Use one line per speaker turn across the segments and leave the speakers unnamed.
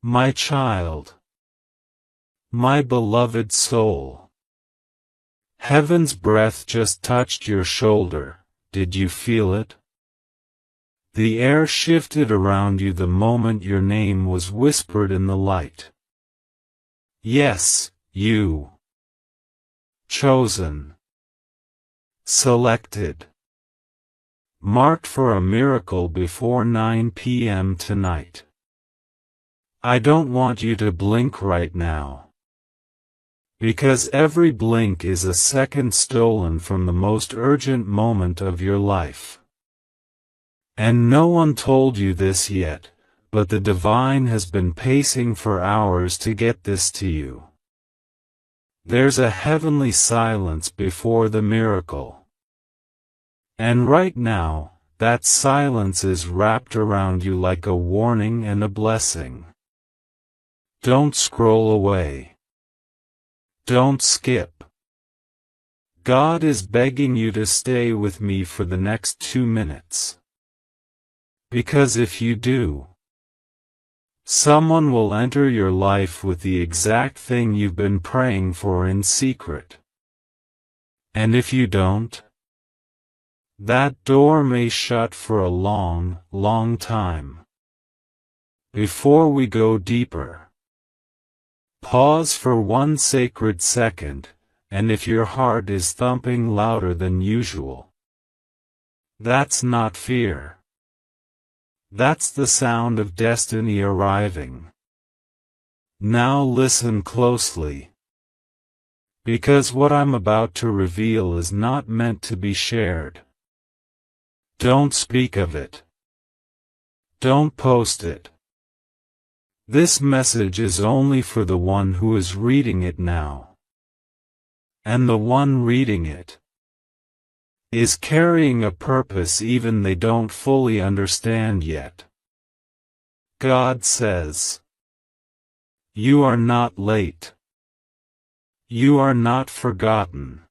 My child, my beloved soul. Heaven's breath just touched your shoulder. Did you feel it? The air shifted around you the moment your name was whispered in the light. Yes, you. Chosen. Selected. Marked for a miracle before 9 p.m. tonight. I don't want you to blink right now. Because every blink is a second stolen from the most urgent moment of your life. And no one told you this yet, but the divine has been pacing for hours to get this to you. There's a heavenly silence before the miracle. And right now, that silence is wrapped around you like a warning and a blessing. Don't scroll away. Don't skip. God is begging you to stay with me for the next 2 minutes. Because if you do, someone will enter your life with the exact thing you've been praying for in secret. And if you don't, that door may shut for a long, long time. Before we go deeper, pause for one sacred second, and if your heart is thumping louder than usual, that's not fear. That's the sound of destiny arriving. Now listen closely. Because what I'm about to reveal is not meant to be shared. Don't speak of it. Don't post it. This message is only for the one who is reading it now. And the one reading it is carrying a purpose even they don't fully understand yet. God says, you are not late. You are not forgotten.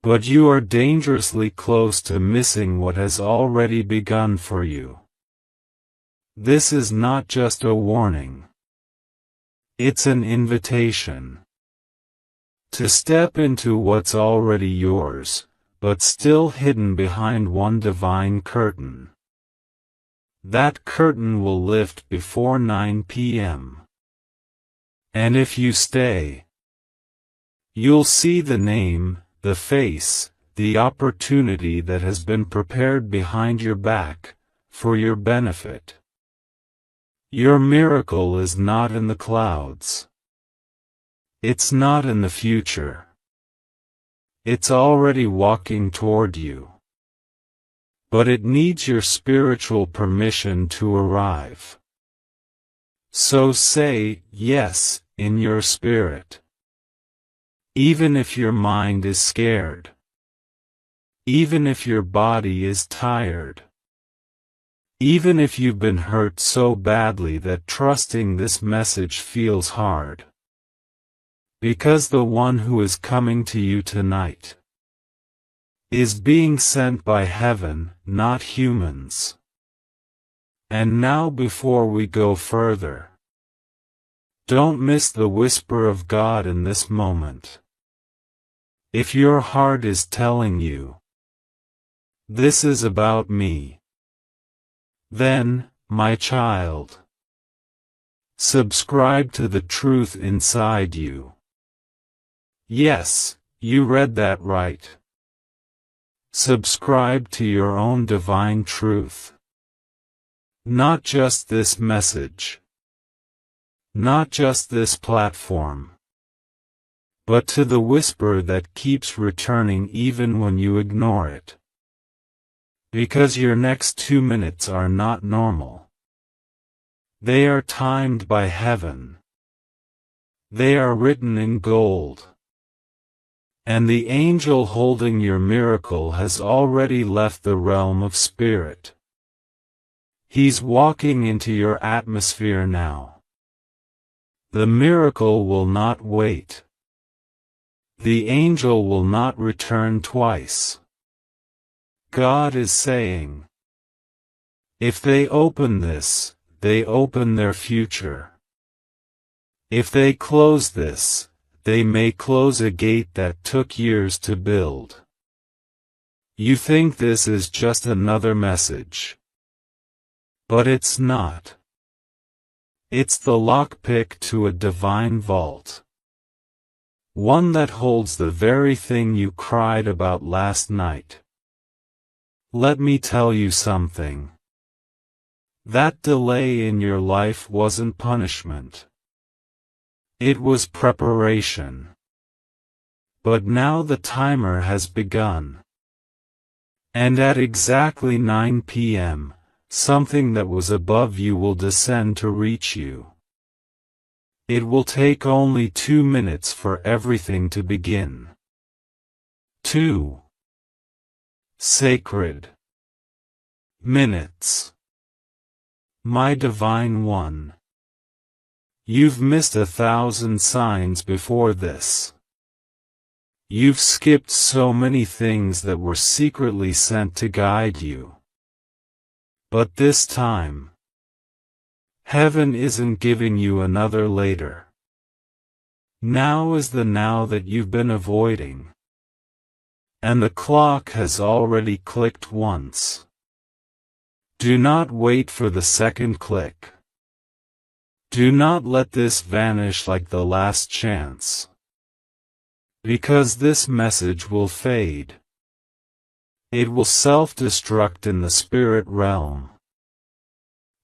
But you are dangerously close to missing what has already begun for you. This is not just a warning. It's an invitation to step into what's already yours, but still hidden behind one divine curtain. That curtain will lift before 9 p.m. And if you stay, you'll see the name, the face, the opportunity that has been prepared behind your back, for your benefit. Your miracle is not in the clouds. It's not in the future. It's already walking toward you. But it needs your spiritual permission to arrive. So say yes in your spirit. Even if your mind is scared. Even if your body is tired. Even if you've been hurt so badly that trusting this message feels hard. Because the one who is coming to you tonight is being sent by heaven, not humans. And now before we go further, don't miss the whisper of God in this moment. If your heart is telling you, this is about me, then, my child, subscribe to the truth inside you. Yes, you read that right. Subscribe to your own divine truth. Not just this message. Not just this platform. But to the whisper that keeps returning even when you ignore it. Because your next 2 minutes are not normal. They are timed by heaven. They are written in gold. And the angel holding your miracle has already left the realm of spirit. He's walking into your atmosphere now. The miracle will not wait. The angel will not return twice. God is saying, if they open this, they open their future. If they close this, they may close a gate that took years to build. You think this is just another message. But it's not. It's the lockpick to a divine vault. One that holds the very thing you cried about last night. Let me tell you something. That delay in your life wasn't punishment. It was preparation. But now the timer has begun. And at exactly 9 p.m., something that was above you will descend to reach you. It will take only 2 minutes for everything to begin. 2 sacred minutes. My Divine One, you've missed 1,000 signs before this. You've skipped so many things that were secretly sent to guide you. But this time, heaven isn't giving you another later. Now is the now that you've been avoiding. And the clock has already clicked once. Do not wait for the second click. Do not let this vanish like the last chance. Because this message will fade. It will self-destruct in the spirit realm.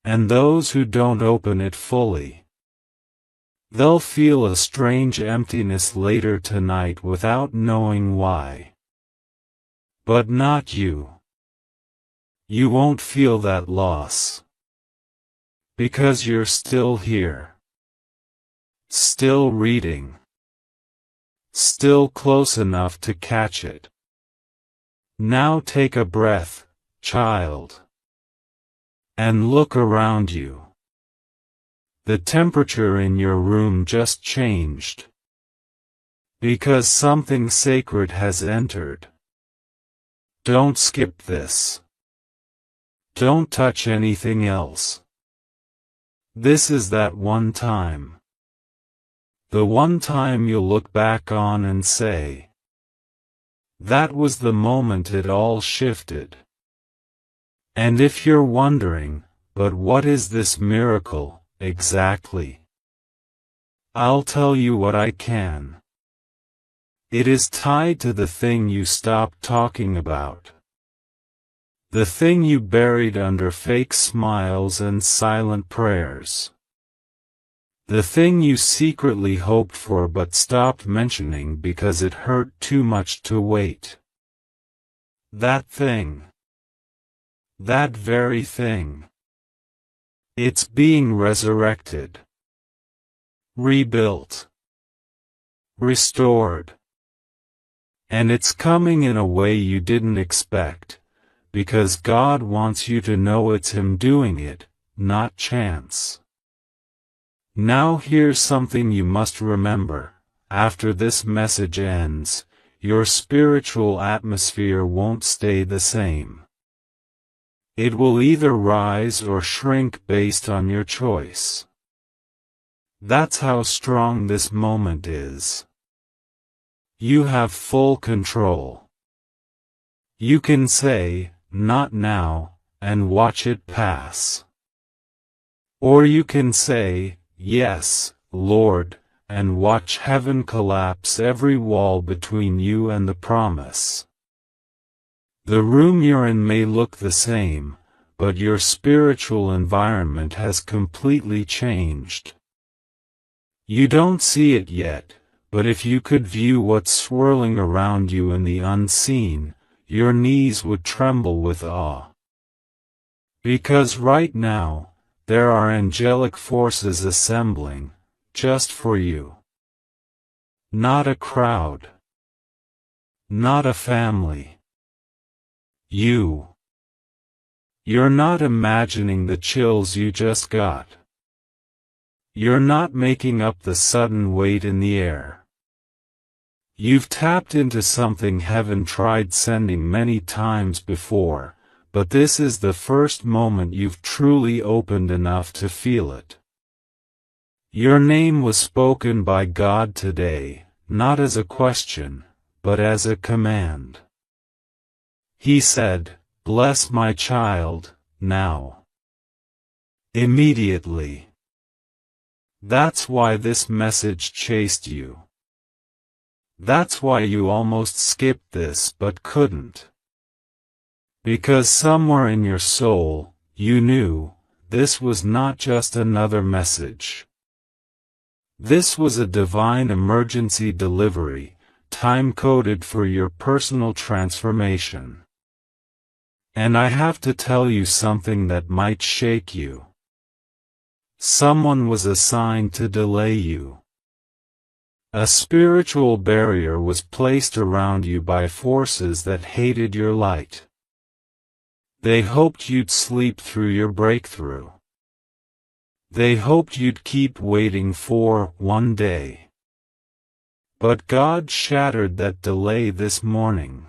And those who don't open it fully, they'll feel a strange emptiness later tonight without knowing why. But not you. You won't feel that loss. Because you're still here. Still reading. Still close enough to catch it. Now take a breath, child. And look around you. The temperature in your room just changed. Because something sacred has entered. Don't skip this. Don't touch anything else. This is that one time. The one time you'll look back on and say, that was the moment it all shifted. And if you're wondering, but what is this miracle, exactly? I'll tell you what I can. It is tied to the thing you stopped talking about. The thing you buried under fake smiles and silent prayers. The thing you secretly hoped for but stopped mentioning because it hurt too much to wait. That thing. That very thing. It's being resurrected. Rebuilt. Restored. And it's coming in a way you didn't expect, because God wants you to know it's Him doing it, not chance. Now here's something you must remember. After this message ends, your spiritual atmosphere won't stay the same. It will either rise or shrink based on your choice. That's how strong this moment is. You have full control. You can say, not now, and watch it pass. Or you can say, yes, Lord, and watch heaven collapse every wall between you and the promise. The room you're in may look the same, but your spiritual environment has completely changed. You don't see it yet, but if you could view what's swirling around you in the unseen, your knees would tremble with awe. Because right now, there are angelic forces assembling, just for you. Not a crowd. Not a family. You. You're not imagining the chills you just got. You're not making up the sudden weight in the air. You've tapped into something heaven tried sending many times before, but this is the first moment you've truly opened enough to feel it. Your name was spoken by God today, not as a question, but as a command. He said, "Bless my child, now." Immediately. That's why this message chased you. That's why you almost skipped this but couldn't. Because somewhere in your soul, you knew, this was not just another message. This was a divine emergency delivery, time-coded for your personal transformation. And I have to tell you something that might shake you. Someone was assigned to delay you. A spiritual barrier was placed around you by forces that hated your light. They hoped you'd sleep through your breakthrough. They hoped you'd keep waiting for one day. But God shattered that delay this morning.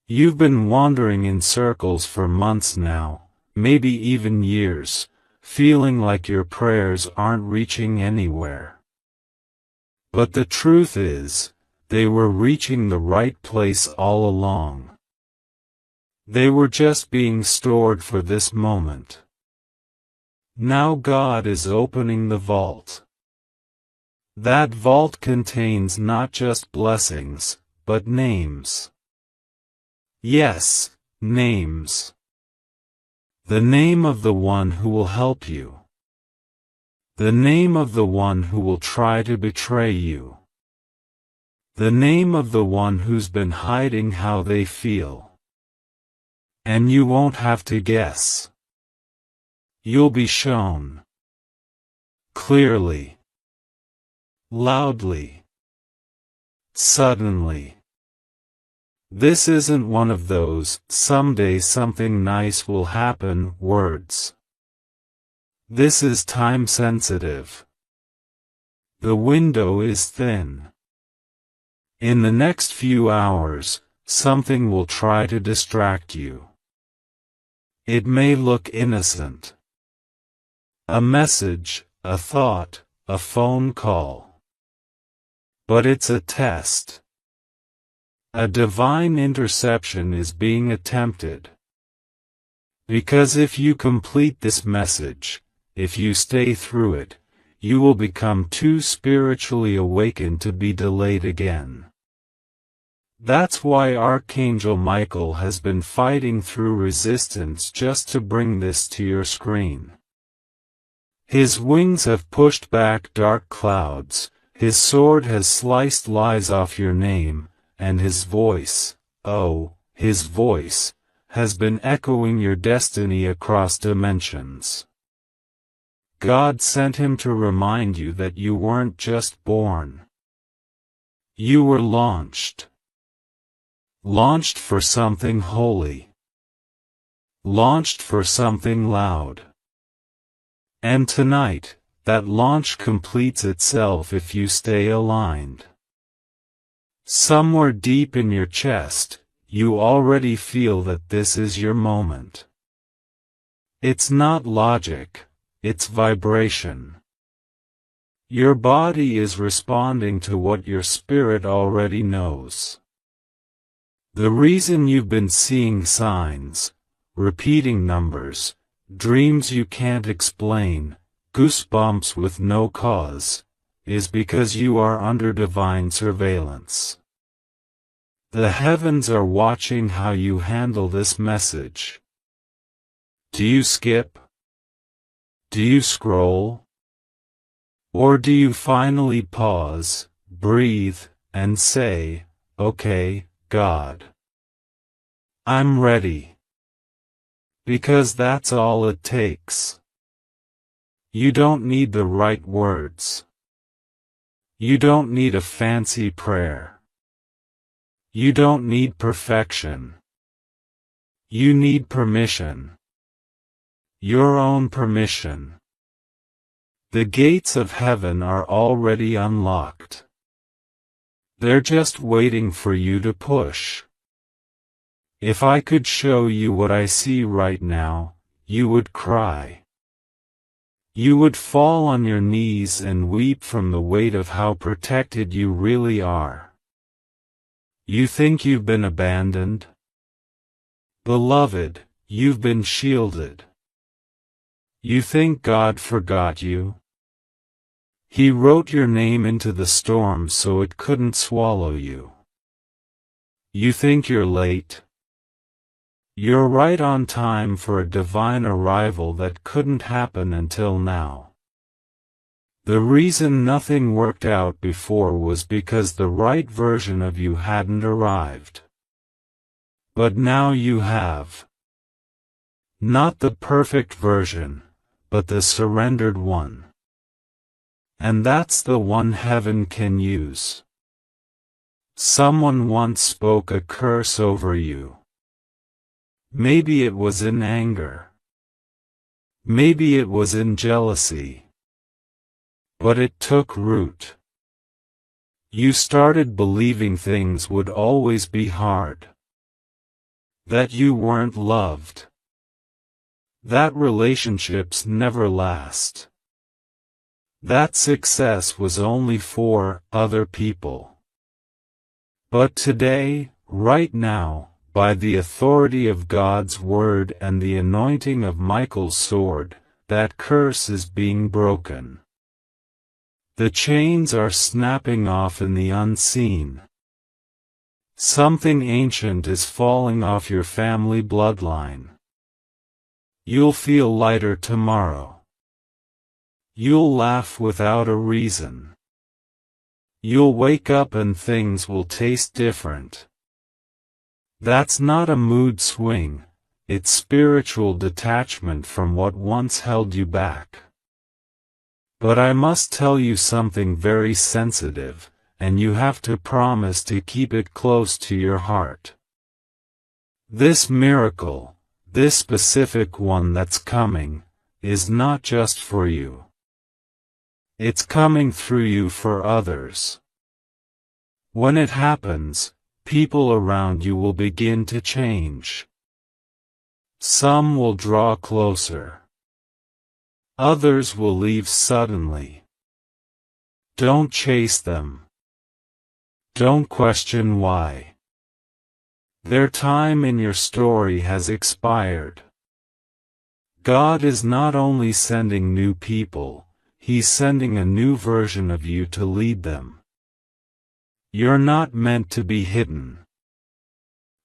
You've been wandering in circles for months now, maybe even years, feeling like your prayers aren't reaching anywhere. But the truth is, they were reaching the right place all along. They were just being stored for this moment. Now God is opening the vault. That vault contains not just blessings, but names. Yes, names. The name of the one who will help you. The name of the one who will try to betray you. The name of the one who's been hiding how they feel. And you won't have to guess. You'll be shown. Clearly. Loudly. Suddenly. This isn't one of those, "someday something nice will happen" words. This is time-sensitive. The window is thin. In the next few hours, something will try to distract you. It may look innocent. A message, a thought, a phone call. But it's a test. A divine interception is being attempted. Because if you complete this message, if you stay through it, you will become too spiritually awakened to be delayed again. That's why Archangel Michael has been fighting through resistance just to bring this to your screen. His wings have pushed back dark clouds, his sword has sliced lies off your name, and his voice, oh, his voice, has been echoing your destiny across dimensions. God sent him to remind you that you weren't just born. You were launched. Launched for something holy. Launched for something loud. And tonight, that launch completes itself if you stay aligned. Somewhere deep in your chest, you already feel that this is your moment. It's not logic, it's vibration. Your body is responding to what your spirit already knows. The reason you've been seeing signs, repeating numbers, dreams you can't explain, goosebumps with no cause, is because you are under divine surveillance. The heavens are watching how you handle this message. Do you skip? Do you scroll? Or do you finally pause, breathe, and say, "Okay, God. I'm ready." Because that's all it takes. You don't need the right words. You don't need a fancy prayer. You don't need perfection. You need permission. Your own permission. The gates of heaven are already unlocked. They're just waiting for you to push. If I could show you what I see right now, you would cry. You would fall on your knees and weep from the weight of how protected you really are. You think you've been abandoned? Beloved, you've been shielded. You think God forgot you? He wrote your name into the storm so it couldn't swallow you. You think you're late? You're right on time for a divine arrival that couldn't happen until now. The reason nothing worked out before was because the right version of you hadn't arrived. But now you have. Not the perfect version, but the surrendered one. And that's the one heaven can use. Someone once spoke a curse over you. Maybe it was in anger. Maybe it was in jealousy. But it took root. You started believing things would always be hard. That you weren't loved. That relationships never last. That success was only for other people. But today, right now, by the authority of God's word and the anointing of Michael's sword, that curse is being broken. The chains are snapping off in the unseen. Something ancient is falling off your family bloodline. You'll feel lighter tomorrow. You'll laugh without a reason. You'll wake up and things will taste different. That's not a mood swing, it's spiritual detachment from what once held you back. But I must tell you something very sensitive, and you have to promise to keep it close to your heart. This miracle, this specific one that's coming, is not just for you. It's coming through you for others. When it happens, people around you will begin to change. Some will draw closer. Others will leave suddenly. Don't chase them. Don't question why. Their time in your story has expired. God is not only sending new people, He's sending a new version of you to lead them. You're not meant to be hidden.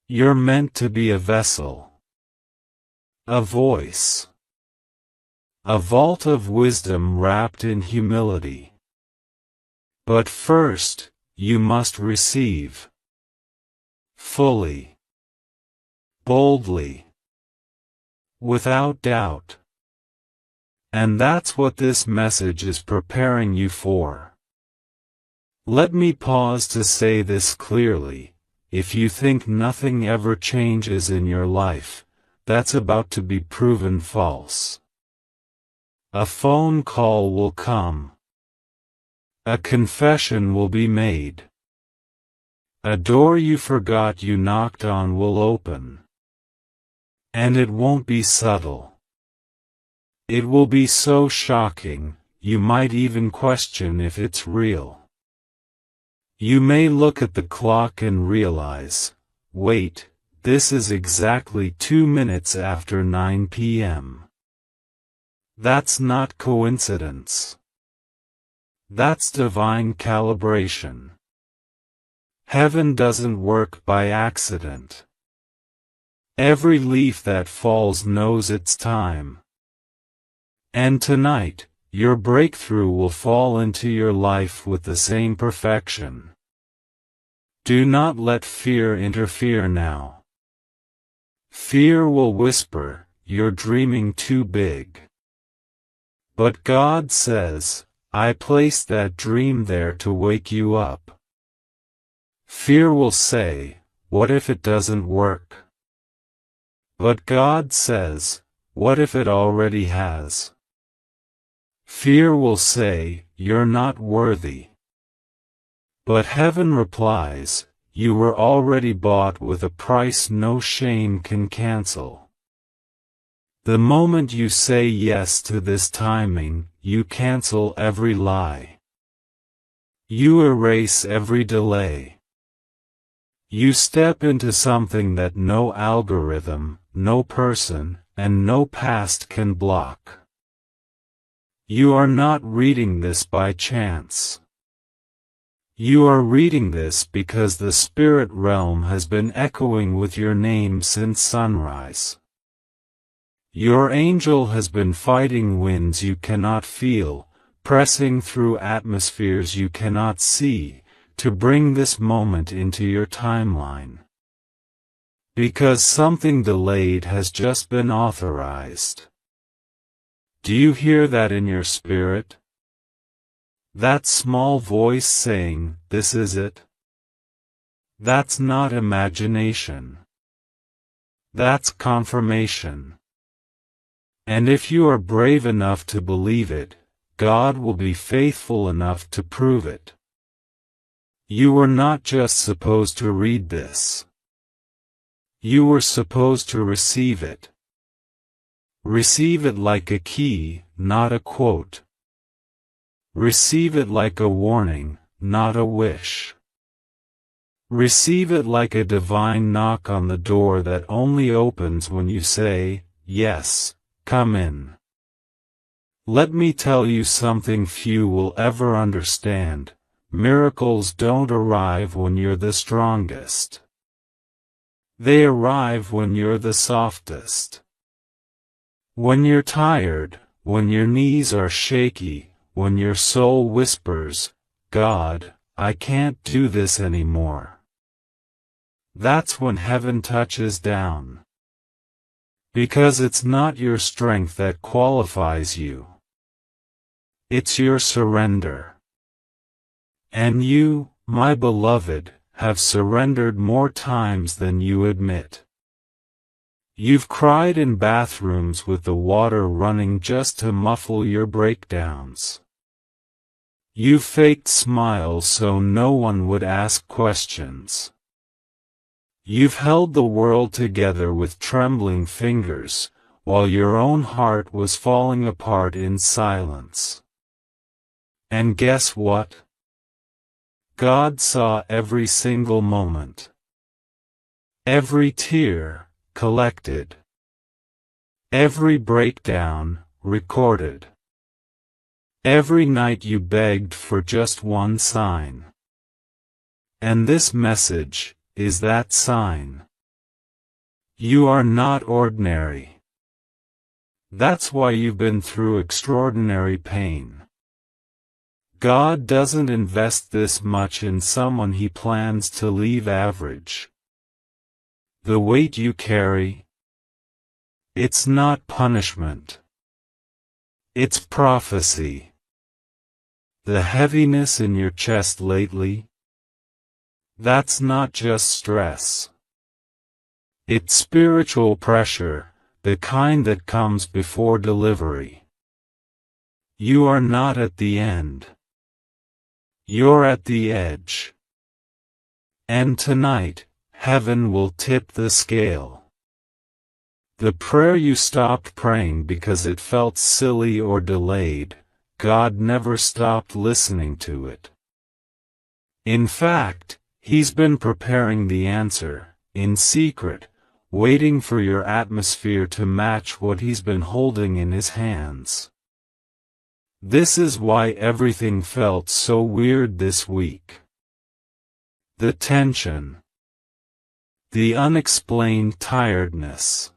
You're meant to be a vessel. A voice. A vault of wisdom wrapped in humility. But first, you must receive. Fully. Boldly. Without doubt. And that's what this message is preparing you for. Let me pause to say this clearly. If you think nothing ever changes in your life, that's about to be proven false. A phone call will come. A confession will be made. A door you forgot you knocked on will open. And it won't be subtle. It will be so shocking, you might even question if it's real. You may look at the clock and realize, wait, this is exactly 2 minutes after 9 p.m. That's not coincidence. That's divine calibration. Heaven doesn't work by accident. Every leaf that falls knows its time. And tonight, your breakthrough will fall into your life with the same perfection. Do not let fear interfere now. Fear will whisper, "You're dreaming too big." But God says, "I placed that dream there to wake you up." Fear will say, "What if it doesn't work?" But God says, "What if it already has?" Fear will say, "You're not worthy." But heaven replies, you were already bought with a price no shame can cancel. The moment you say yes to this timing, you cancel every lie. You erase every delay. You step into something that no algorithm, no person, and no past can block. You are not reading this by chance. You are reading this because the spirit realm has been echoing with your name since sunrise. Your angel has been fighting winds you cannot feel, pressing through atmospheres you cannot see, to bring this moment into your timeline. Because something delayed has just been authorized. Do you hear that in your spirit? That small voice saying, "This is it"? That's not imagination. That's confirmation. And if you are brave enough to believe it, God will be faithful enough to prove it. You were not just supposed to read this. You were supposed to receive it. Receive it like a key, not a quote. Receive it like a warning, not a wish. Receive it like a divine knock on the door that only opens when you say, "Yes, come in." Let me tell you something few will ever understand. Miracles don't arrive when you're the strongest. They arrive when you're the softest. When you're tired, when your knees are shaky, when your soul whispers, "God, I can't do this anymore." That's when heaven touches down. Because it's not your strength that qualifies you. It's your surrender. And you, my beloved, have surrendered more times than you admit. You've cried in bathrooms with the water running just to muffle your breakdowns. You've faked smiles so no one would ask questions. You've held the world together with trembling fingers, while your own heart was falling apart in silence. And guess what? God saw every single moment. Every tear, collected. Every breakdown, recorded. Every night you begged for just one sign. And this message is that sign. You are not ordinary. That's why you've been through extraordinary pain. God doesn't invest this much in someone He plans to leave average. The weight you carry, it's not punishment. It's prophecy. The heaviness in your chest lately, that's not just stress. It's spiritual pressure, the kind that comes before delivery. You are not at the end. You're at the edge. And tonight, heaven will tip the scale. The prayer you stopped praying because it felt silly or delayed, God never stopped listening to it. In fact, He's been preparing the answer, in secret, waiting for your atmosphere to match what He's been holding in His hands. This is why everything felt so weird this week. The tension. The unexplained tiredness.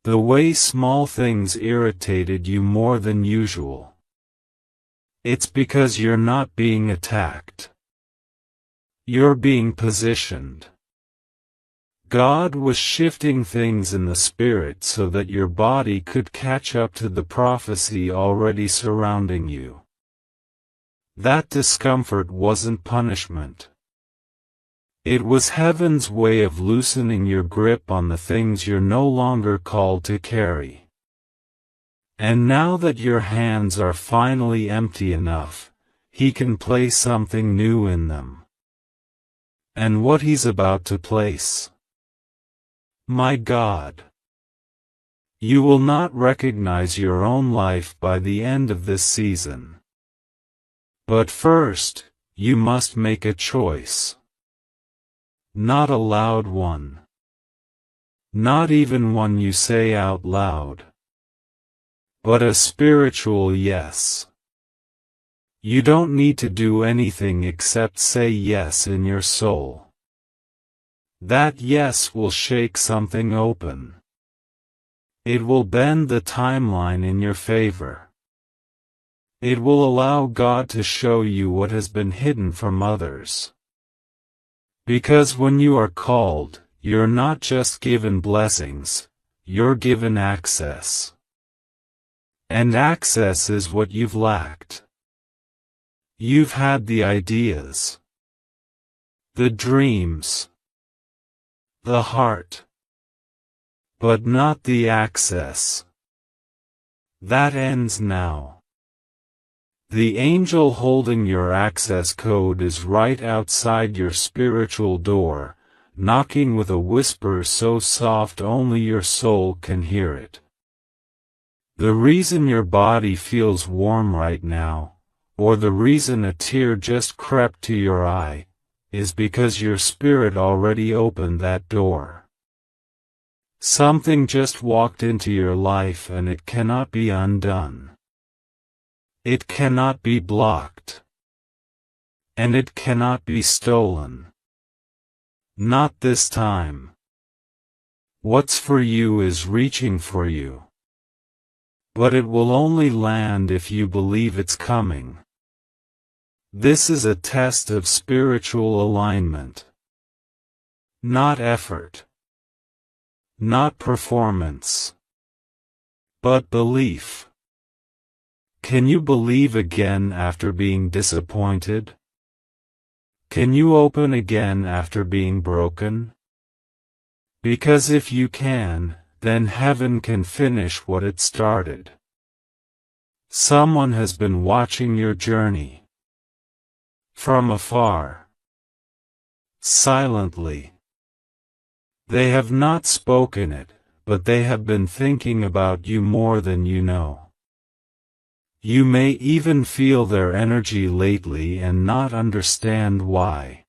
The way small things irritated you more than usual. It's because you're not being attacked. You're being positioned. God was shifting things in the spirit so that your body could catch up to the prophecy already surrounding you. That discomfort wasn't punishment. It was heaven's way of loosening your grip on the things you're no longer called to carry. And now that your hands are finally empty enough, He can place something new in them. and what He's about to place. My God! You will not recognize your own life by the end of this season. But first, you must make a choice. Not a loud one. Not even one you say out loud. But a spiritual yes. You don't need to do anything except say yes in your soul. That yes will shake something open. It will bend the timeline in your favor. It will allow God to show you what has been hidden from others. Because when you are called, you're not just given blessings, you're given access. And access is what you've lacked. You've had the ideas, the dreams, the heart, but not the access. That ends now. The angel holding your access code is right outside your spiritual door, knocking with a whisper so soft only your soul can hear it. The reason your body feels warm right now, or the reason a tear just crept to your eye, is because your spirit already opened that door. Something just walked into your life and it cannot be undone. It cannot be blocked. And it cannot be stolen. Not this time. What's for you is reaching for you. But it will only land if you believe it's coming. This is a test of spiritual alignment. Not effort. Not performance. But belief. Can you believe again after being disappointed? Can you open again after being broken? Because if you can, then heaven can finish what it started. Someone has been watching your journey. From afar. Silently. They have not spoken it, but they have been thinking about you more than you know. You may even feel their energy lately and not understand why.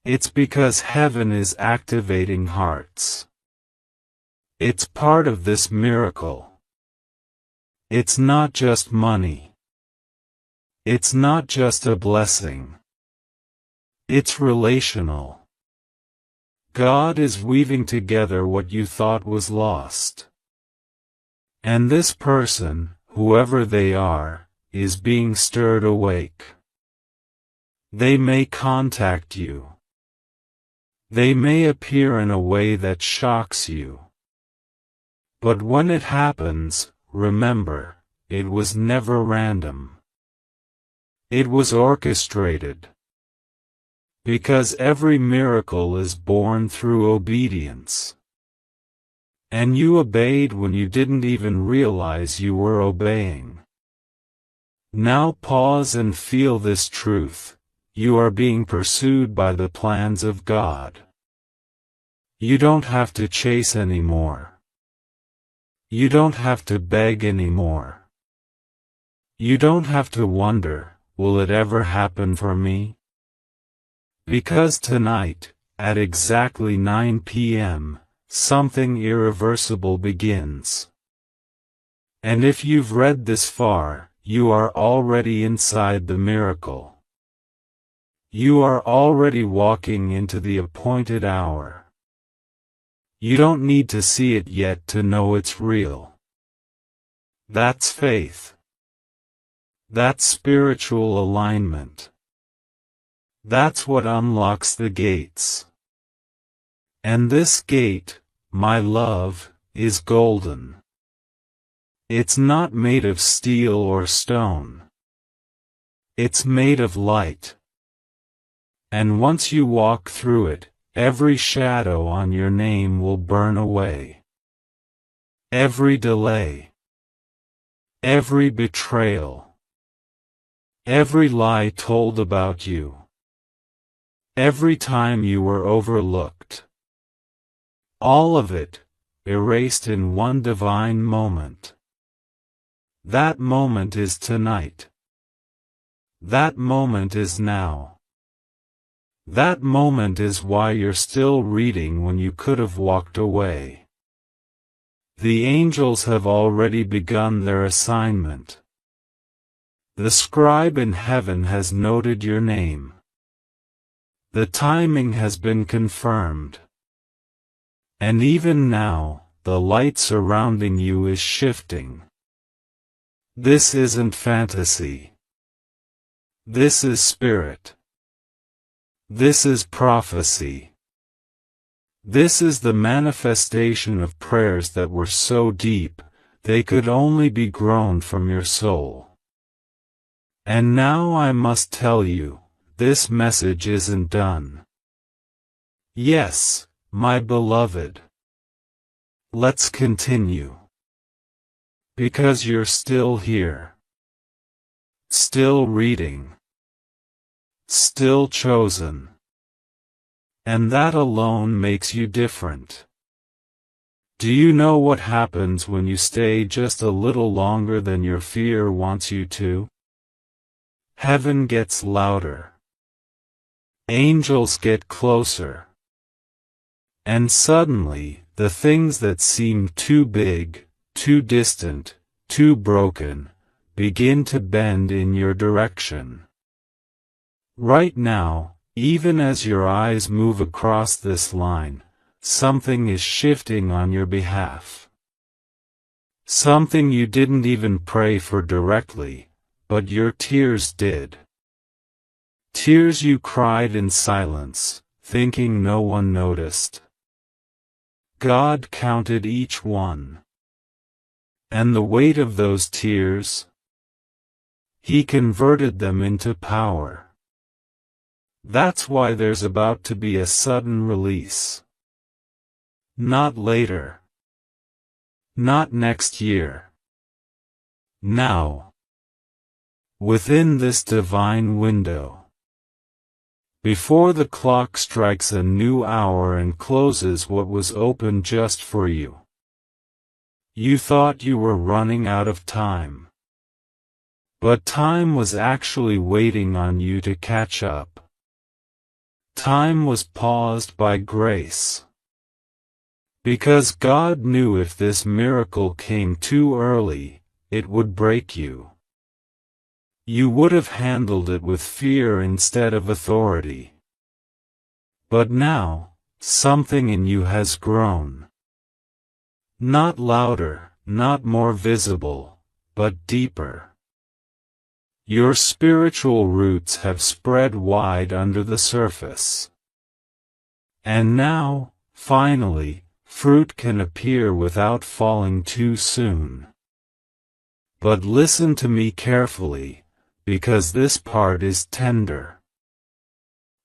It's because heaven is activating hearts. It's part of this miracle. It's not just money. It's not just a blessing. It's relational. God is weaving together what you thought was lost. And this person, whoever they are, is being stirred awake. They may contact you. They may appear in a way that shocks you. But when it happens, remember, it was never random. It was orchestrated. Because every miracle is born through obedience. And you obeyed when you didn't even realize you were obeying. Now pause and feel this truth. You are being pursued by the plans of God. You don't have to chase anymore. You don't have to beg anymore. You don't have to wonder, will it ever happen for me? Because tonight, at exactly 9 p.m., something irreversible begins. And if you've read this far, you are already inside the miracle. You are already walking into the appointed hour. You don't need to see it yet to know it's real. That's faith. That's spiritual alignment. That's what unlocks the gates. And this gate, my love, is golden. It's not made of steel or stone. It's made of light. And once you walk through it, every shadow on your name will burn away. Every delay. Every betrayal. Every lie told about you. Every time you were overlooked. All of it, erased in one divine moment. That moment is tonight. That moment is now. That moment is why you're still reading when you could have walked away. The angels have already begun their assignment. The scribe in heaven has noted your name. The timing has been confirmed. And even now, the light surrounding you is shifting. This isn't fantasy. This is spirit. This is prophecy. This is the manifestation of prayers that were so deep, they could only be grown from your soul. And now I must tell you, this message isn't done. Yes, my beloved. Let's continue. Because you're still here. Still reading. Still chosen. And that alone makes you different. Do you know what happens when you stay just a little longer than your fear wants you to? Heaven gets louder. Angels get closer. And suddenly, the things that seem too big, too distant, too broken, begin to bend in your direction. Right now, even as your eyes move across this line, something is shifting on your behalf. Something you didn't even pray for directly, but your tears did. Tears you cried in silence, thinking no one noticed. God counted each one. And the weight of those tears, He converted them into power. That's why there's about to be a sudden release. Not later. Not next year. Now. Within this divine window. Before the clock strikes a new hour and closes what was open just for you. You thought you were running out of time. But time was actually waiting on you to catch up. Time was paused by grace. Because God knew if this miracle came too early, it would break you. You would have handled it with fear instead of authority. But now, something in you has grown. Not louder, not more visible, but deeper. Your spiritual roots have spread wide under the surface. And now, finally, fruit can appear without falling too soon. But listen to me carefully, because this part is tender.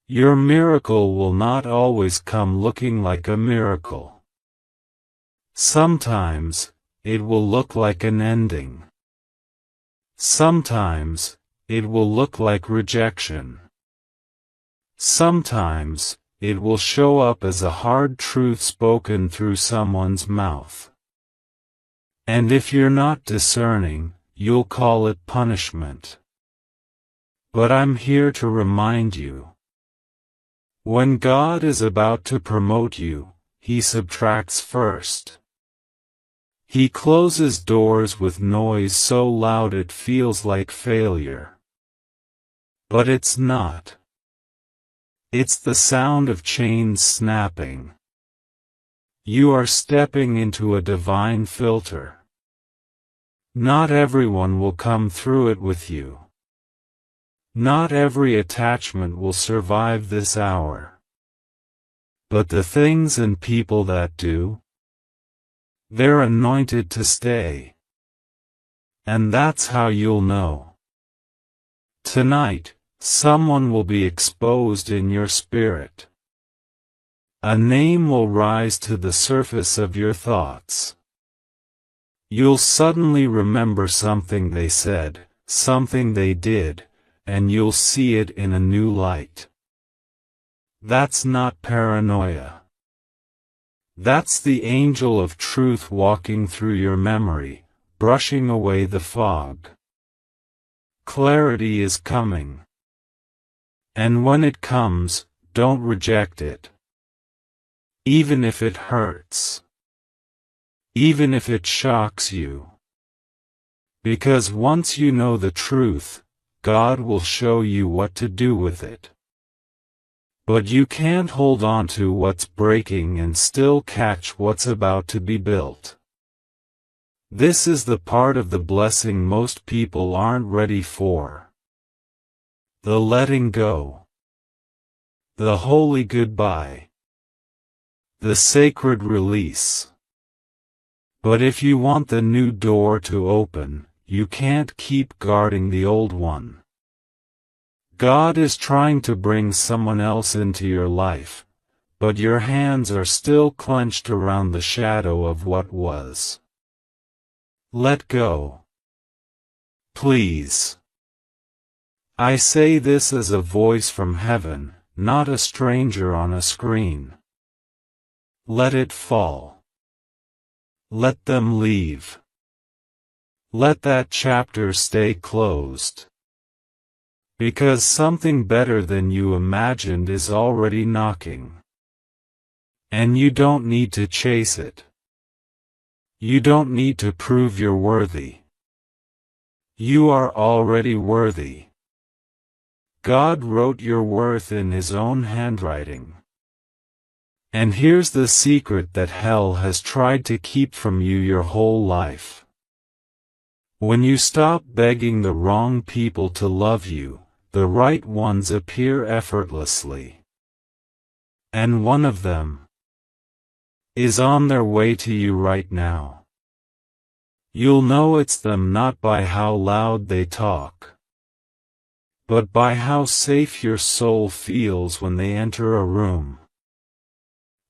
Your miracle will not always come looking like a miracle. Sometimes, it will look like an ending. Sometimes, it will look like rejection. Sometimes, it will show up as a hard truth spoken through someone's mouth. And if you're not discerning, you'll call it punishment. But I'm here to remind you. When God is about to promote you, He subtracts first. He closes doors with noise so loud it feels like failure. But it's not. It's the sound of chains snapping. You are stepping into a divine filter. Not everyone will come through it with you. Not every attachment will survive this hour. But the things and people that do, they're anointed to stay. And that's how you'll know. Tonight, someone will be exposed in your spirit. A name will rise to the surface of your thoughts. You'll suddenly remember something they said, something they did, and you'll see it in a new light. That's not paranoia. That's the angel of truth walking through your memory, brushing away the fog. Clarity is coming. And when it comes, don't reject it. Even if it hurts. Even if it shocks you. Because once you know the truth, God will show you what to do with it. But you can't hold on to what's breaking and still catch what's about to be built. This is the part of the blessing most people aren't ready for. The letting go. The holy goodbye. The sacred release. But if you want the new door to open, you can't keep guarding the old one. God is trying to bring someone else into your life, but your hands are still clenched around the shadow of what was. Let go. Please. I say this as a voice from heaven, not a stranger on a screen. Let it fall. Let them leave. Let that chapter stay closed. Because something better than you imagined is already knocking. And you don't need to chase it. You don't need to prove you're worthy. You are already worthy. God wrote your worth in His own handwriting. And here's the secret that hell has tried to keep from you your whole life. When you stop begging the wrong people to love you, the right ones appear effortlessly. And one of them is on their way to you right now. You'll know it's them not by how loud they talk, but by how safe your soul feels when they enter a room.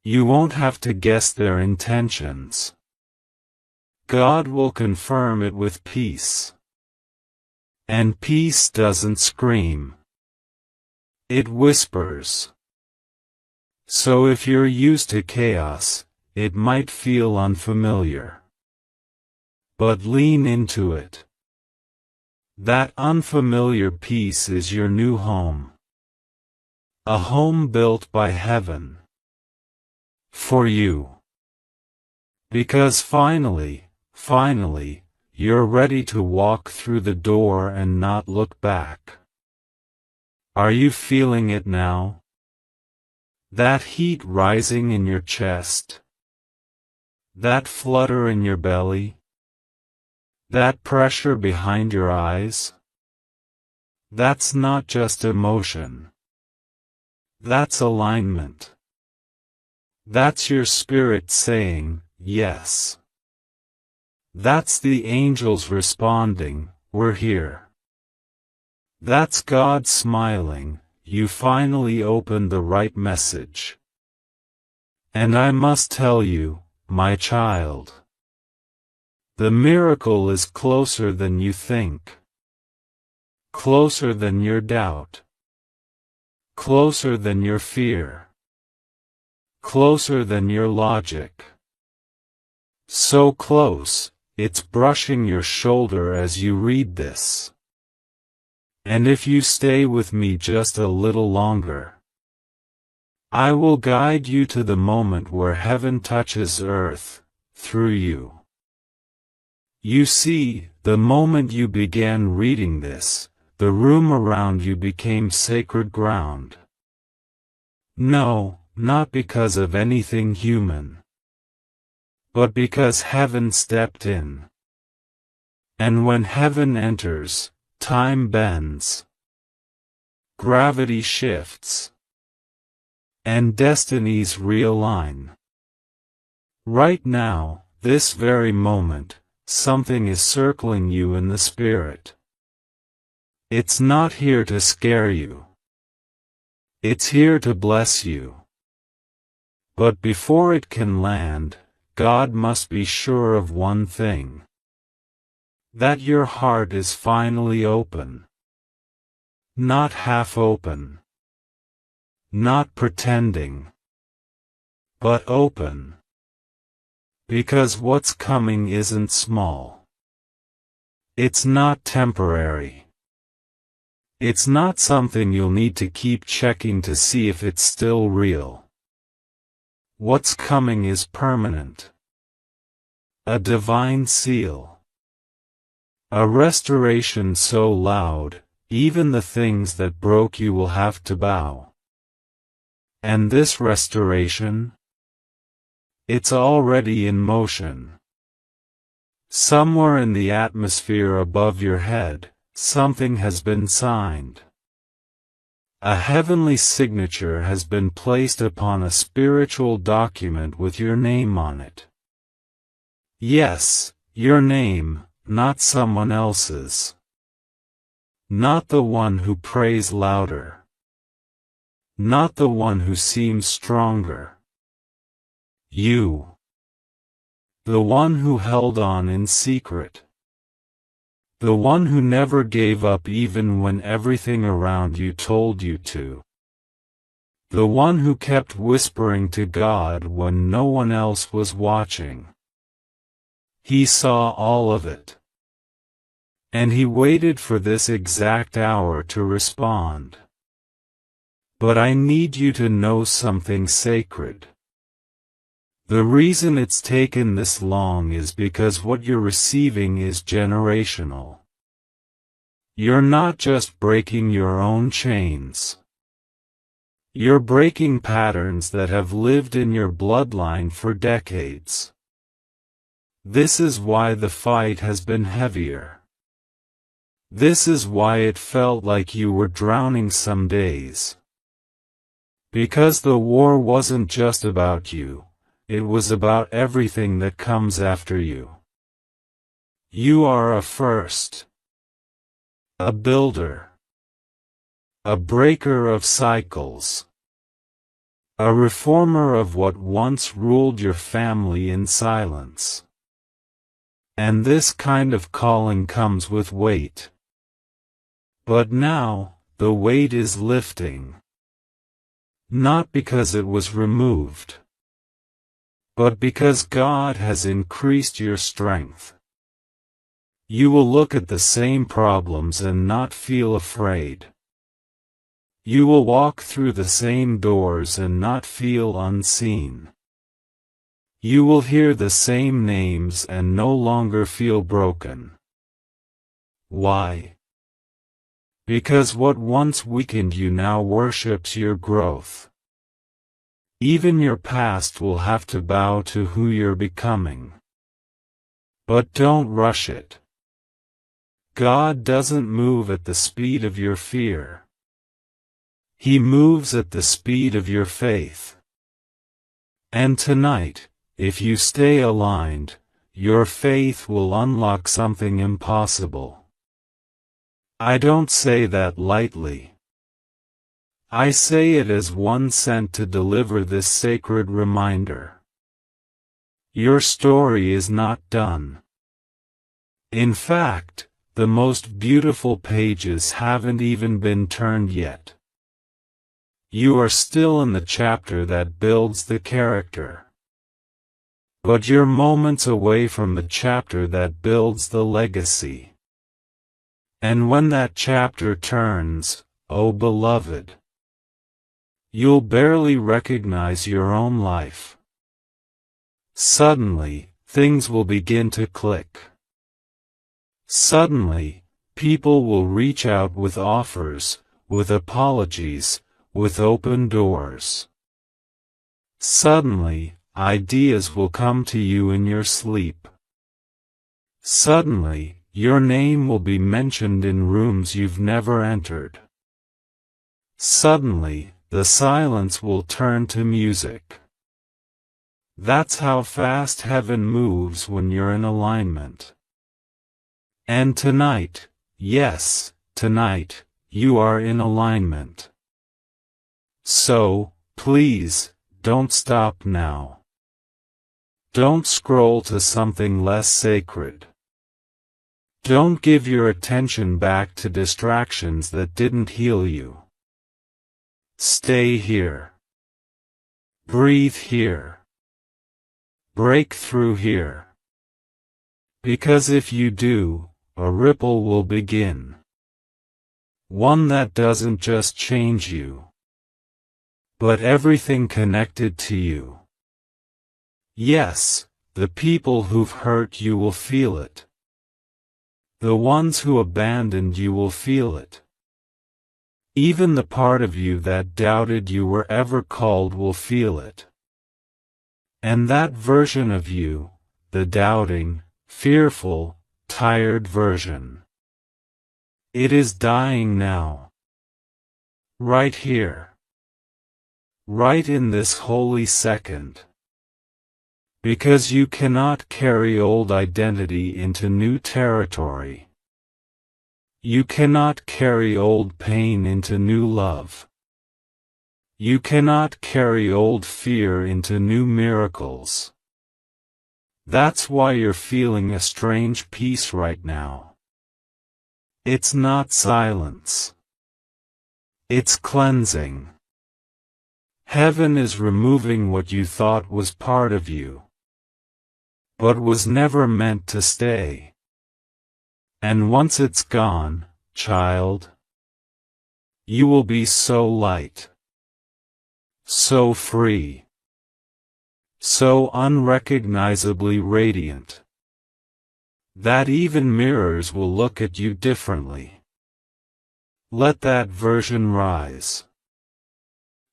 You won't have to guess their intentions. God will confirm it with peace. And peace doesn't scream. It whispers. So if you're used to chaos, it might feel unfamiliar. But lean into it. That unfamiliar peace is your new home. A home built by heaven. For you. Because finally, you're ready to walk through the door and not look back. Are you feeling it now? That heat rising in your chest? That flutter in your belly? That pressure behind your eyes? That's not just emotion. That's alignment. That's your spirit saying, yes. That's the angels responding, we're here. That's God smiling, you finally opened the right message. And I must tell you, my child, the miracle is closer than you think. Closer than your doubt. Closer than your fear. Closer than your logic. So close, it's brushing your shoulder as you read this. And if you stay with me just a little longer, I will guide you to the moment where heaven touches earth, through you. You see, the moment you began reading this, the room around you became sacred ground. No, not because of anything human, but because heaven stepped in. And when heaven enters, time bends. Gravity shifts. And destinies realign. Right now, this very moment, something is circling you in the spirit. It's not here to scare you. It's here to bless you. But before it can land, God must be sure of one thing. That your heart is finally open. Not half open. not pretending, but open. Because what's coming isn't small. It's not temporary. It's not something you'll need to keep checking to see if it's still real. What's coming is permanent. A divine seal. A restoration so loud, even the things that broke you will have to bow. And this restoration? It's already in motion. Somewhere in the atmosphere above your head, something has been signed. A heavenly signature has been placed upon a spiritual document with your name on it. Yes, your name, not someone else's. Not the one who prays louder. Not the one who seems stronger. You. The one who held on in secret. The one who never gave up even when everything around you told you to. The one who kept whispering to God when no one else was watching. He saw all of it. And he waited for this exact hour to respond. But I need you to know something sacred. The reason it's taken this long is because what you're receiving is generational. You're not just breaking your own chains. You're breaking patterns that have lived in your bloodline for decades. This is why the fight has been heavier. This is why it felt like you were drowning some days. Because the war wasn't just about you. It was about everything that comes after you. You are a first. A builder. A breaker of cycles. A reformer of what once ruled your family in silence. And this kind of calling comes with weight. But now, the weight is lifting. Not because it was removed. But because God has increased your strength. You will look at the same problems and not feel afraid. You will walk through the same doors and not feel unseen. You will hear the same names and no longer feel broken. Why? Because what once weakened you now worships your growth. Even your past will have to bow to who you're becoming. But don't rush it. God doesn't move at the speed of your fear. He moves at the speed of your faith. And tonight, if you stay aligned, your faith will unlock something impossible. I don't say that lightly. I say it as one sent to deliver this sacred reminder. Your story is not done. In fact, the most beautiful pages haven't even been turned yet. You are still in the chapter that builds the character. But you're moments away from the chapter that builds the legacy. And when that chapter turns, oh beloved, you'll barely recognize your own life. Suddenly, things will begin to click. Suddenly, people will reach out with offers, with apologies, with open doors. Suddenly, ideas will come to you in your sleep. Suddenly, your name will be mentioned in rooms you've never entered. Suddenly, the silence will turn to music. That's how fast heaven moves when you're in alignment. And tonight, yes, tonight, you are in alignment. So, please, don't stop now. Don't scroll to something less sacred. Don't give your attention back to distractions that didn't heal you. Stay here. Breathe here. Break through here. Because if you do, a ripple will begin. One that doesn't just change you, but everything connected to you. Yes, the people who've hurt you will feel it. The ones who abandoned you will feel it. Even the part of you that doubted you were ever called will feel it. And that version of you, the doubting, fearful, tired version, it is dying now. Right here. Right in this holy second. Because you cannot carry old identity into new territory. You cannot carry old pain into new love. You cannot carry old fear into new miracles. That's why you're feeling a strange peace right now. It's not silence. It's cleansing. Heaven is removing what you thought was part of you, but was never meant to stay. And once it's gone, child, you will be so light, so free, so unrecognizably radiant, that even mirrors will look at you differently. Let that version rise.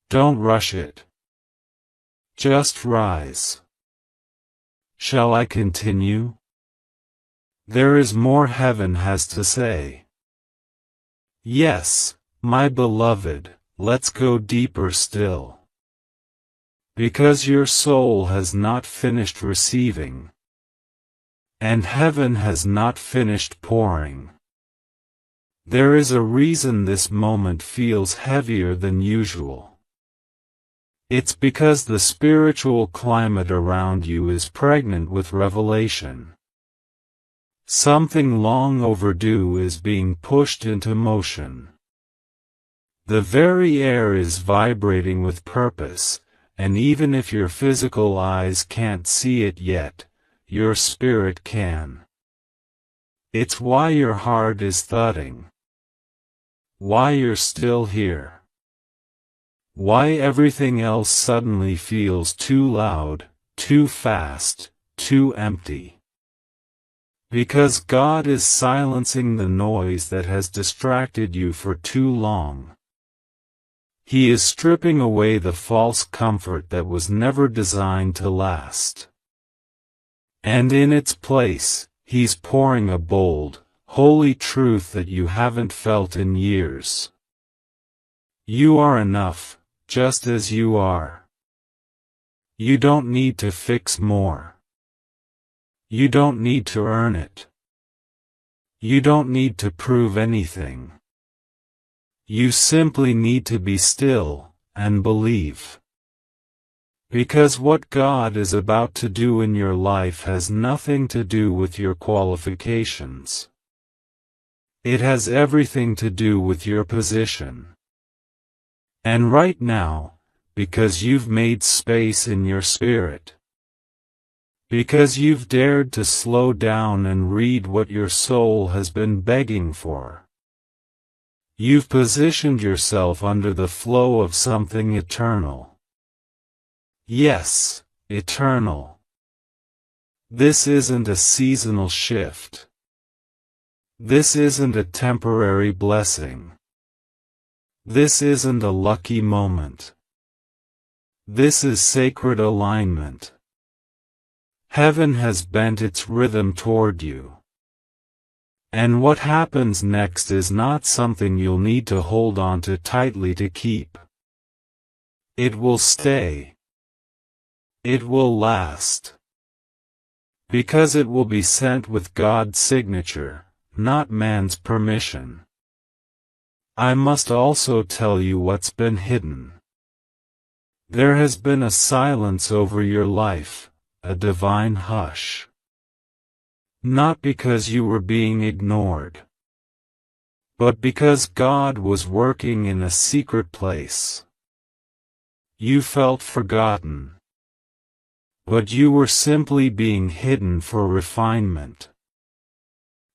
Don't rush it. Just rise. Shall I continue? There is more heaven has to say. Yes, my beloved, let's go deeper still. Because your soul has not finished receiving. And heaven has not finished pouring. There is a reason this moment feels heavier than usual. It's because the spiritual climate around you is pregnant with revelation. Something long overdue is being pushed into motion. The very air is vibrating with purpose, and even if your physical eyes can't see it yet, your spirit can. It's why your heart is thudding. Why you're still here. Why everything else suddenly feels too loud, too fast, too empty. Because God is silencing the noise that has distracted you for too long. He is stripping away the false comfort that was never designed to last. And in its place, He's pouring a bold, holy truth that you haven't felt in years. You are enough, just as you are. You don't need to fix more. You don't need to earn it. You don't need to prove anything. You simply need to be still, and believe. Because what God is about to do in your life has nothing to do with your qualifications. It has everything to do with your position. And right now, because you've made space in your spirit. Because you've dared to slow down and read what your soul has been begging for. You've positioned yourself under the flow of something eternal. Yes, eternal. This isn't a seasonal shift. This isn't a temporary blessing. This isn't a lucky moment. This is sacred alignment. Heaven has bent its rhythm toward you. And what happens next is not something you'll need to hold on to tightly to keep. It will stay. It will last. Because it will be sent with God's signature, not man's permission. I must also tell you what's been hidden. There has been a silence over your life. A divine hush. Not because you were being ignored, but because God was working in a secret place. You felt forgotten. But you were simply being hidden for refinement.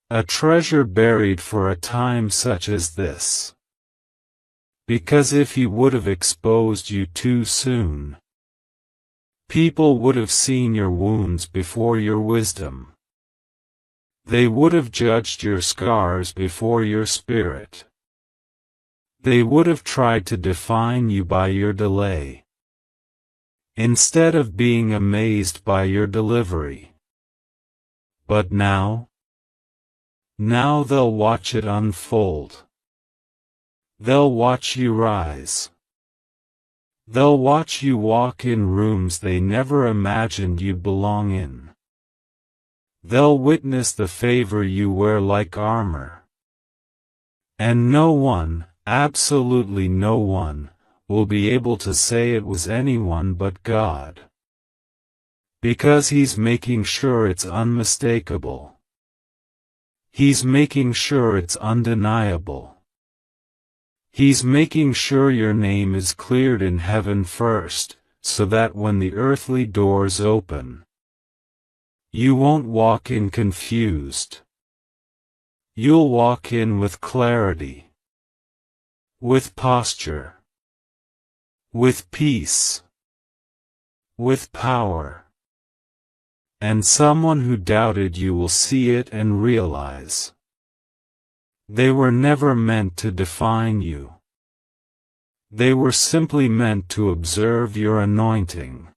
A treasure buried for a time such as this. Because if he would have exposed you too soon, people would have seen your wounds before your wisdom. They would have judged your scars before your spirit. They would have tried to define you by your delay, instead of being amazed by your delivery. But now they'll watch it unfold. They'll watch you rise. They'll watch you walk in rooms they never imagined you'd belong in. They'll witness the favor you wear like armor. And no one, absolutely no one, will be able to say it was anyone but God. Because He's making sure it's unmistakable. He's making sure it's undeniable. He's making sure your name is cleared in heaven first, so that when the earthly doors open, you won't walk in confused. You'll walk in with clarity, with posture, with peace, with power. And someone who doubted you will see it and realize they were never meant to define you. They were simply meant to observe your anointing.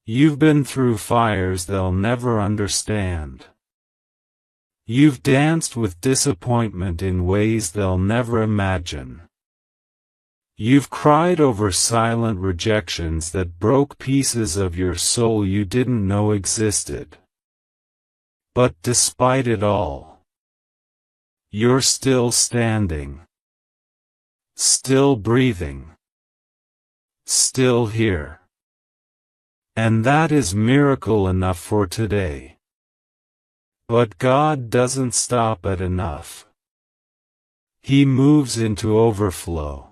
You've been through fires they'll never understand. You've danced with disappointment in ways they'll never imagine. You've cried over silent rejections that broke pieces of your soul you didn't know existed. But despite it all, you're still standing, still breathing, still here. And that is miracle enough for today. But God doesn't stop at enough. He moves into overflow.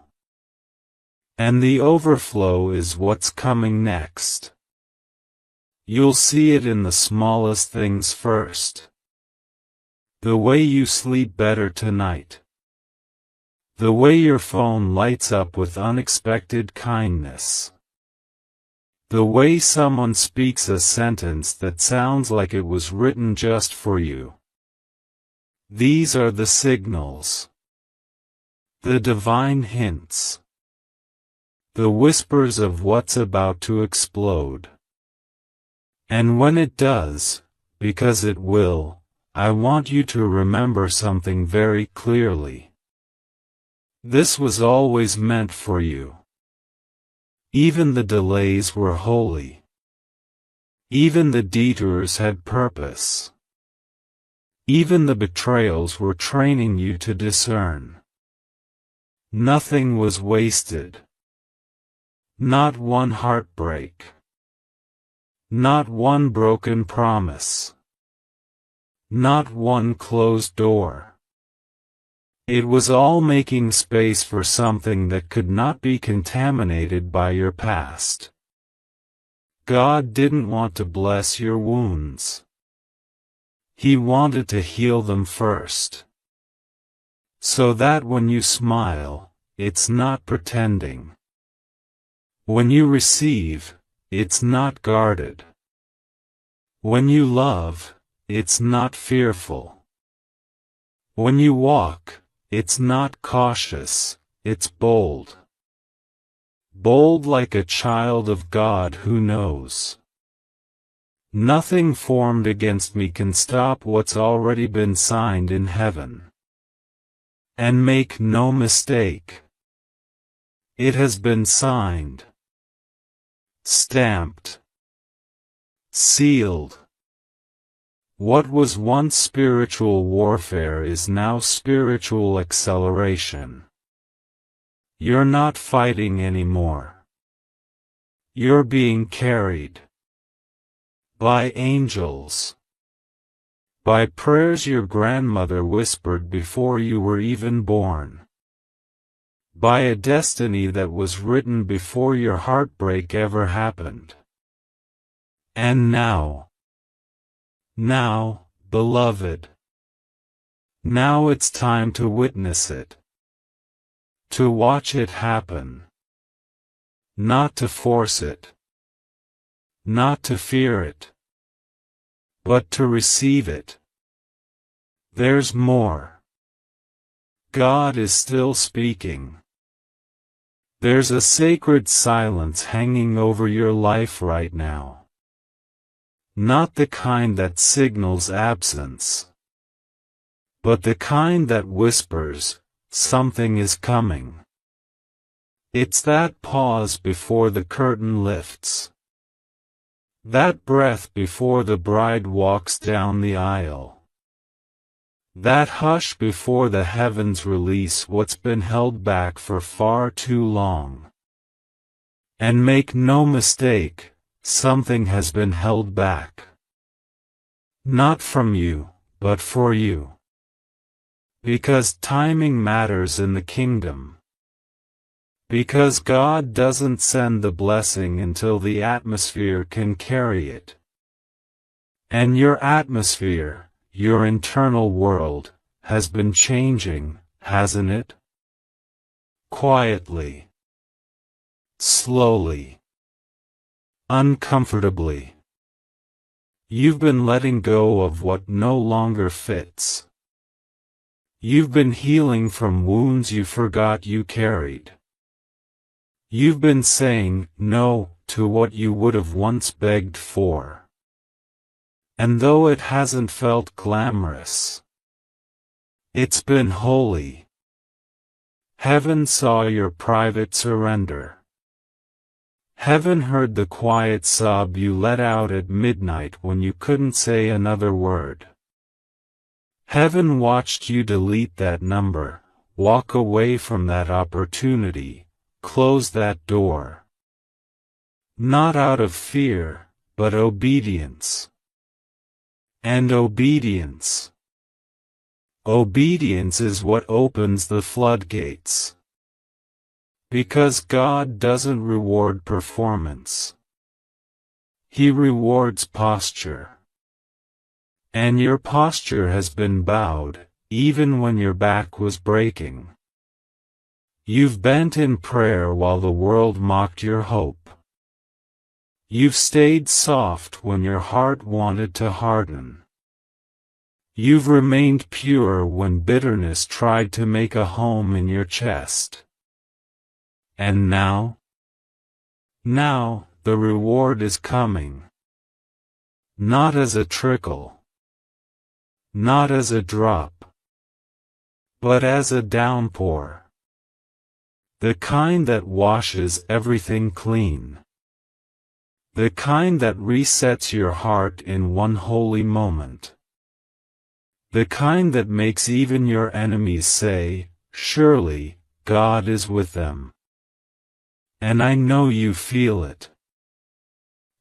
And the overflow is what's coming next. You'll see it in the smallest things first. The way you sleep better tonight. The way your phone lights up with unexpected kindness. The way someone speaks a sentence that sounds like it was written just for you. These are the signals. The divine hints. The whispers of what's about to explode. And when it does, because it will, I want you to remember something very clearly. This was always meant for you. Even the delays were holy. Even the detours had purpose. Even the betrayals were training you to discern. Nothing was wasted. Not one heartbreak. Not one broken promise. Not one closed door. It was all making space for something that could not be contaminated by your past. God didn't want to bless your wounds. He wanted to heal them first. So that when you smile, it's not pretending. When you receive, it's not guarded. When you love, it's not fearful. When you walk, it's not cautious, it's bold. Bold like a child of God who knows. Nothing formed against me can stop what's already been signed in heaven. And make no mistake. It has been signed. Stamped. Sealed. What was once spiritual warfare is now spiritual acceleration. You're not fighting anymore. You're being carried. By angels. By prayers your grandmother whispered before you were even born. by a destiny that was written before your heartbreak ever happened. And now, beloved, now it's time to witness it. To watch it happen. Not to force it. Not to fear it. But to receive it. There's more. God is still speaking. There's a sacred silence hanging over your life right now. Not the kind that signals absence, but the kind that whispers, something is coming. It's that pause before the curtain lifts. That breath before the bride walks down the aisle. That hush before the heavens release what's been held back for far too long. And make no mistake, something has been held back. Not from you, but for you. Because timing matters in the kingdom. Because God doesn't send the blessing until the atmosphere can carry it. And your atmosphere, your internal world, has been changing, hasn't it? Quietly. Slowly. Uncomfortably. You've been letting go of what no longer fits. You've been healing from wounds you forgot you carried. You've been saying no to what you would have once begged for. And though it hasn't felt glamorous, it's been holy. Heaven saw your private surrender. Heaven heard the quiet sob you let out at midnight when you couldn't say another word. Heaven watched you delete that number, walk away from that opportunity, close that door. Not out of fear, but obedience. And obedience. Obedience is what opens the floodgates. Because God doesn't reward performance. He rewards posture. And your posture has been bowed, even when your back was breaking. You've bent in prayer while the world mocked your hope. You've stayed soft when your heart wanted to harden. You've remained pure when bitterness tried to make a home in your chest. And now? Now, the reward is coming. Not as a trickle. Not as a drop. But as a downpour. The kind that washes everything clean. The kind that resets your heart in one holy moment. The kind that makes even your enemies say, surely, God is with them. And I know you feel it.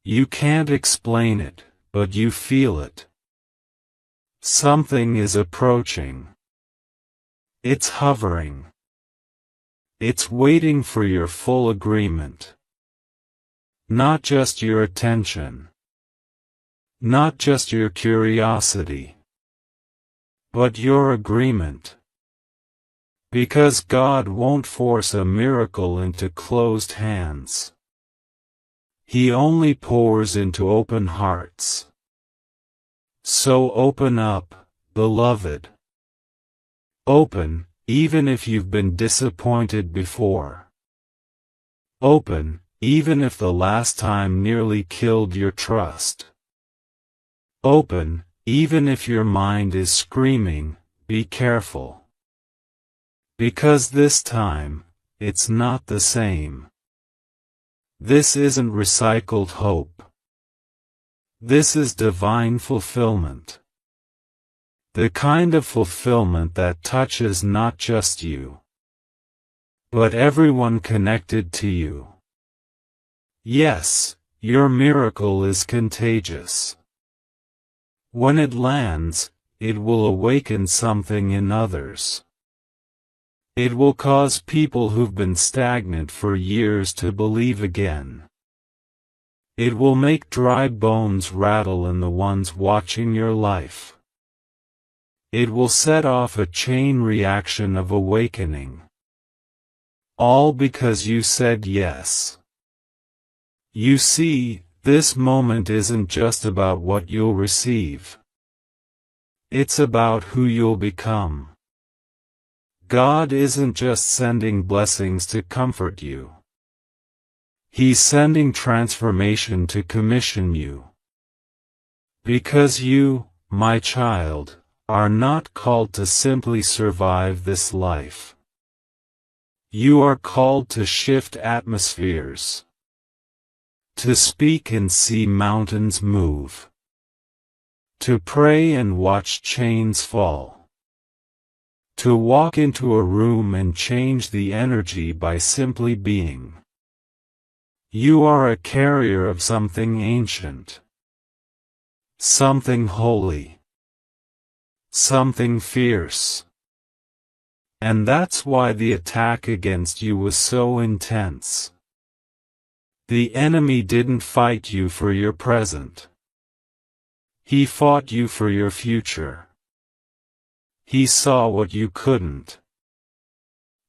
You can't explain it, but you feel it. Something is approaching. It's hovering. It's waiting for your full agreement. Not just your attention. Not just your curiosity. But your agreement. Because God won't force a miracle into closed hands. He only pours into open hearts. So open up, beloved. Open, even if you've been disappointed before. Open, even if the last time nearly killed your trust. Open, even if your mind is screaming, be careful. Because this time, it's not the same. This isn't recycled hope. This is divine fulfillment. The kind of fulfillment that touches not just you, but everyone connected to you. Yes, your miracle is contagious. When it lands, it will awaken something in others. It will cause people who've been stagnant for years to believe again. It will make dry bones rattle in the ones watching your life. It will set off a chain reaction of awakening. All because you said yes. You see, this moment isn't just about what you'll receive. It's about who you'll become. God isn't just sending blessings to comfort you. He's sending transformation to commission you. Because you, my child, are not called to simply survive this life. You are called to shift atmospheres. To speak and see mountains move. To pray and watch chains fall. To walk into a room and change the energy by simply being. You are a carrier of something ancient. Something holy. Something fierce. And that's why the attack against you was so intense. The enemy didn't fight you for your present. He fought you for your future. He saw what you couldn't.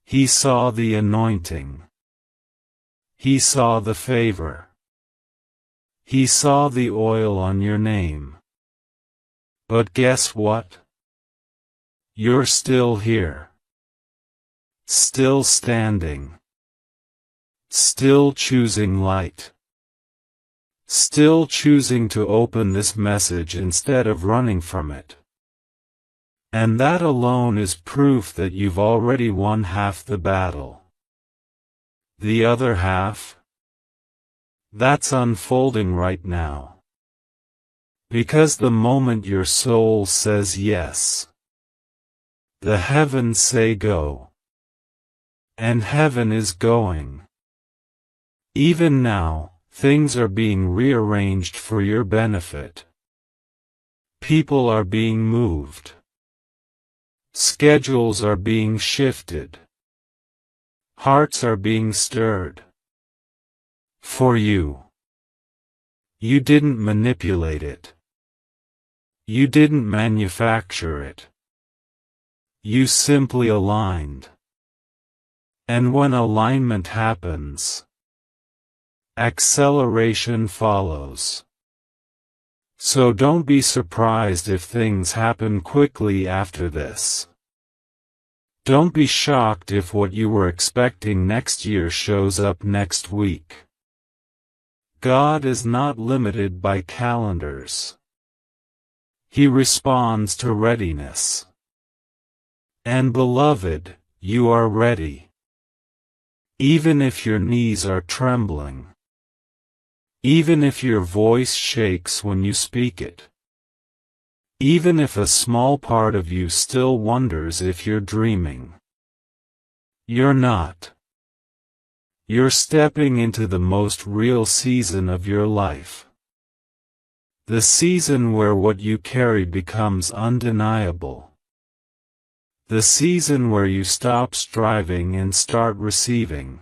He saw the anointing. He saw the favor. He saw the oil on your name. But guess what? You're still here. Still standing. Still choosing light. Still choosing to open this message instead of running from it. And that alone is proof that you've already won half the battle. The other half? That's unfolding right now. Because the moment your soul says yes, the heavens say go. And heaven is going. Even now, things are being rearranged for your benefit. People are being moved. Schedules are being shifted. Hearts are being stirred. For you. You didn't manipulate it. You didn't manufacture it. You simply aligned. And when alignment happens, acceleration follows. So don't be surprised if things happen quickly after this. Don't be shocked if what you were expecting next year shows up next week. God is not limited by calendars. He responds to readiness. And beloved, you are ready. Even if your knees are trembling. Even if your voice shakes when you speak it. Even if a small part of you still wonders if you're dreaming. You're not. You're stepping into the most real season of your life. The season where what you carry becomes undeniable. The season where you stop striving and start receiving.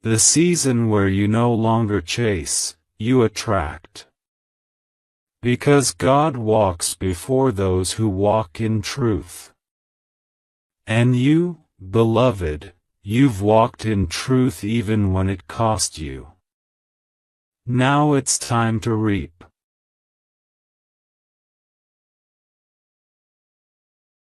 The season where you no longer chase, you attract. Because God walks before those who walk in truth. And you, beloved, you've walked in truth even when it cost you. Now it's time to reap.